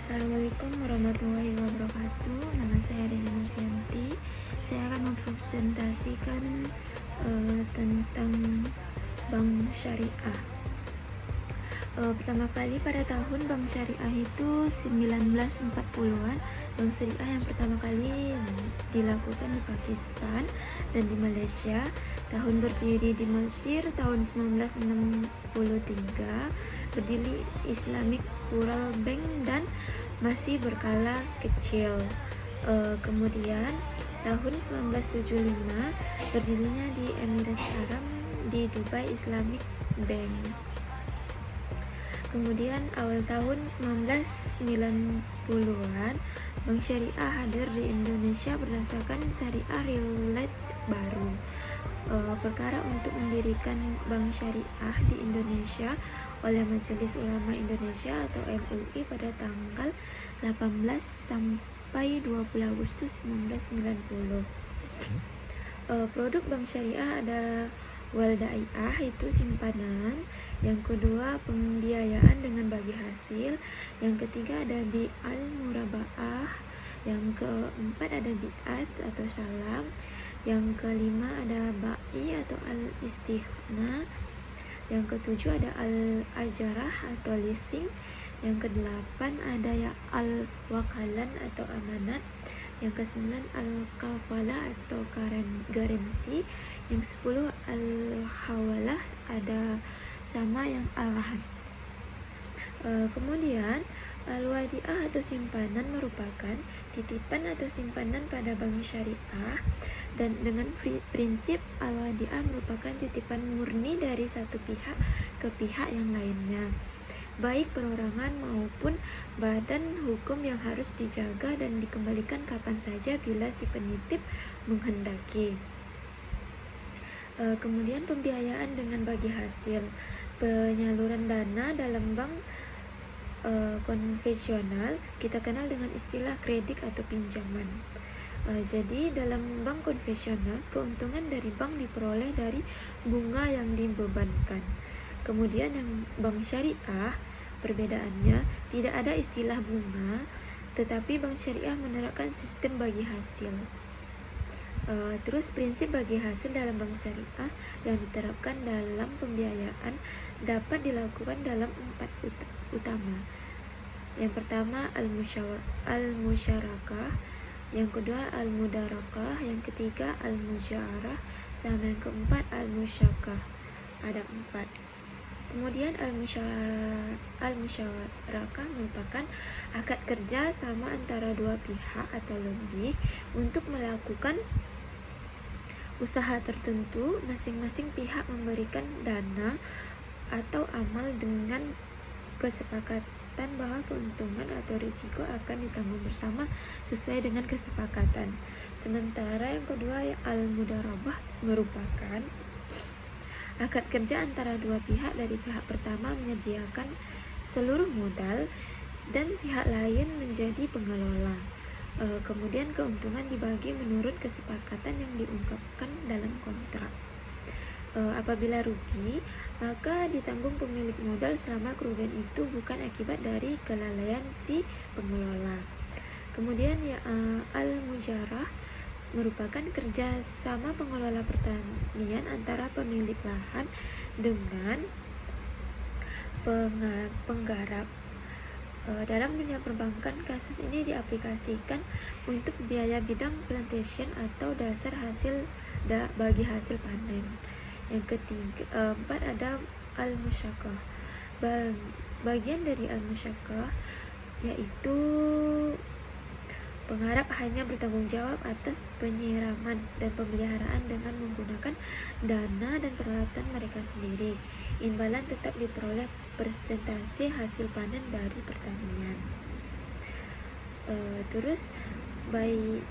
Assalamualaikum warahmatullahi wabarakatuh. Nama saya Rina Novianti. Saya akan mempresentasikan tentang Bank Syariah. Pertama kali pada tahun Bank Syariah itu 1940-an. Bank Syariah yang pertama kali dilakukan di Pakistan dan di Malaysia. Tahun berdiri di Mesir tahun 1963. Berdiri Islamic Rural Bank dan masih berskala kecil. Kemudian tahun 1975 berdirinya di Emirates Arab di Dubai Islamic Bank. Kemudian awal tahun 1990-an Bank Syariah hadir di Indonesia berdasarkan Syariah Relates baru. Perkara untuk mendirikan Bank Syariah di Indonesia oleh Majelis Ulama Indonesia atau MUI pada tanggal 18 sampai 20 Agustus 1990. Produk Bank Syariah ada Waldaiah, itu simpanan. Yang kedua pembiayaan dengan bagi hasil. Yang ketiga ada Bi'al Murabaah. Yang keempat ada Bi'as atau salam. Yang kelima ada Ba'i atau Al-Istighna. Yang ketujuh ada Al-Ajarah atau leasing. Yang kedelapan ada ya Al-Wakalan atau amanat. Yang kesembilan Al-Kafalah atau garansi. Yang 10 Al-Hawalah ada sama yang Al-Rahan. Kemudian Al-Wadi'ah atau simpanan merupakan titipan atau simpanan pada bank syariah, dan dengan prinsip Al-Wadi'ah merupakan titipan murni dari satu pihak ke pihak yang lainnya, baik perorangan maupun badan hukum yang harus dijaga dan dikembalikan kapan saja bila si penitip menghendaki. Kemudian pembiayaan dengan bagi hasil. Penyaluran dana dalam bank konvensional kita kenal dengan istilah kredit atau pinjaman. Jadi dalam bank konvensional, keuntungan dari bank diperoleh dari bunga yang dibebankan. Kemudian yang bank syariah, perbedaannya tidak ada istilah bunga, tetapi bank syariah menerapkan sistem bagi hasil. Terus prinsip bagi hasil dalam bank syariah yang diterapkan dalam pembiayaan dapat dilakukan dalam 4 utama. Yang pertama al-musyarakah, yang kedua al-mudarakah, yang ketiga al-mujarah, sama yang keempat al-musyakah. Ada 4. Kemudian al-musyarakah merupakan akad kerja sama antara dua pihak atau lebih untuk melakukan usaha tertentu. Masing-masing pihak memberikan dana atau amal dengan kesepakatan bahwa keuntungan atau risiko akan ditanggung bersama sesuai dengan kesepakatan. Sementara yang kedua al-mudarabah merupakan akad kerja antara dua pihak. Dari pihak pertama menyediakan seluruh modal dan pihak lain menjadi pengelola. Kemudian keuntungan dibagi menurut kesepakatan yang diungkapkan dalam kontrak. Apabila rugi, maka ditanggung pemilik modal selama kerugian itu bukan akibat dari kelalaian si pengelola. Kemudian al-mujarah merupakan kerja sama pengelola pertanian antara pemilik lahan dengan penggarap. Dalam dunia perbankan, kasus ini diaplikasikan untuk biaya bidang plantation atau dasar hasil bagi hasil panen. Yang keempat ada al-musyakah. Bagian dari al-musyakah yaitu penggarap hanya bertanggung jawab atas penyiraman dan pemeliharaan dengan menggunakan dana dan peralatan mereka sendiri. Imbalan tetap diperoleh persentase hasil panen dari pertanian. Terus baik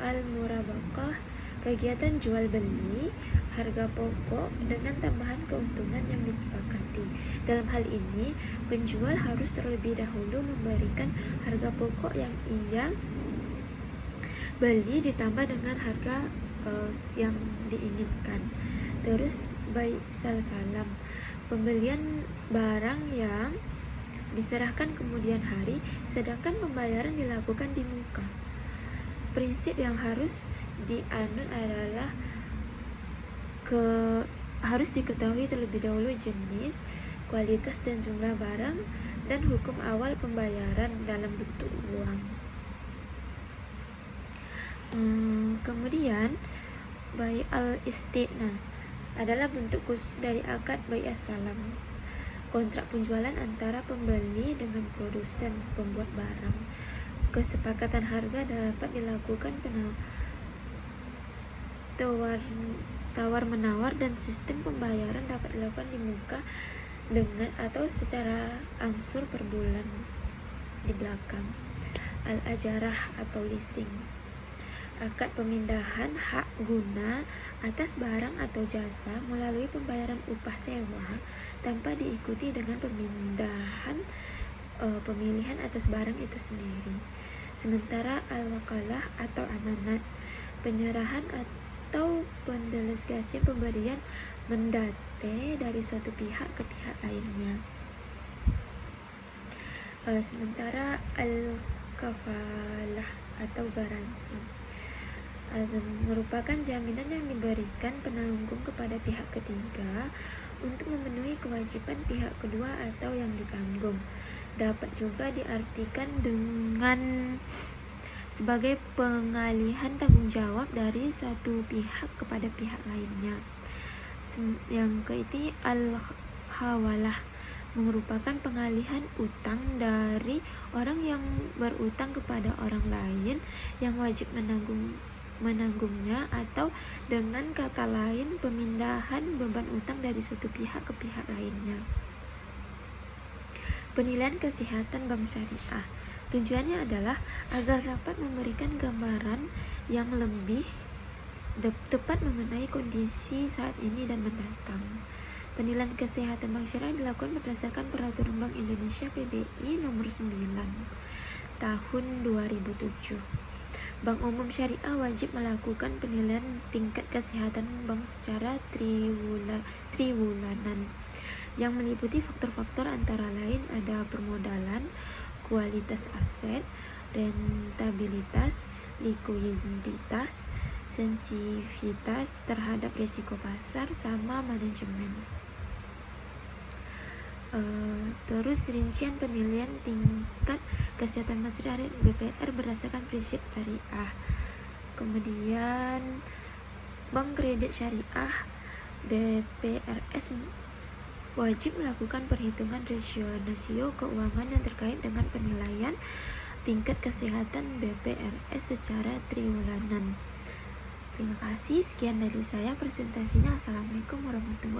al-murabakah, kegiatan jual beli harga pokok dengan tambahan keuntungan yang disepakati. Dalam hal ini, penjual harus terlebih dahulu memberikan harga pokok yang ia beli ditambah dengan harga yang diinginkan. Terus baik salam, pembelian barang yang diserahkan kemudian hari, sedangkan pembayaran dilakukan di muka. Prinsip yang harus dianut adalah harus diketahui terlebih dahulu jenis, kualitas dan jumlah barang, dan hukum awal pembayaran dalam bentuk uang. Kemudian bai al-istithna adalah bentuk khusus dari akad bai as-salam, kontrak penjualan antara pembeli dengan produsen pembuat barang. Kesepakatan harga dapat dilakukan tawar-menawar, dan sistem pembayaran dapat dilakukan di muka dengan atau secara angsur per bulan di belakang. Al-ajarah atau leasing, akad pemindahan hak guna atas barang atau jasa melalui pembayaran upah sewa tanpa diikuti dengan pemilihan atas barang itu sendiri. Sementara al-wakalah atau amanat, penyerahan atau pendelegasian pemberian mendate dari suatu pihak ke pihak lainnya. Sementara al-kafalah atau garansi merupakan jaminan yang diberikan penanggung kepada pihak ketiga untuk memenuhi kewajiban pihak kedua atau yang ditanggung. Dapat juga diartikan dengan sebagai pengalihan tanggung jawab dari satu pihak kepada pihak lainnya. Yang ketiga, al-hawalah merupakan pengalihan utang dari orang yang berutang kepada orang lain yang wajib menanggungnya, atau dengan kata lain pemindahan beban utang dari suatu pihak ke pihak lainnya. Penilaian kesehatan bank syariah tujuannya adalah agar dapat memberikan gambaran yang lebih tepat mengenai kondisi saat ini dan mendatang. Penilaian kesehatan bank syariah dilakukan berdasarkan Peraturan Bank Indonesia PBI nomor 9 tahun 2007. Bank Umum Syariah wajib melakukan penilaian tingkat kesehatan bank secara triwulanan yang meliputi faktor-faktor antara lain ada permodalan, kualitas aset, rentabilitas, likuiditas, sensitivitas terhadap risiko pasar, sama manajemen. Terus rincian penilaian tingkat kesehatan masyarakat BPR berdasarkan prinsip syariah. Kemudian Bank Kredit Syariah BPRS wajib melakukan perhitungan rasio keuangan yang terkait dengan penilaian tingkat kesehatan BPRS secara triwulanan. Terima kasih, sekian dari saya presentasinya. Assalamualaikum warahmatullahi wabarakatuh.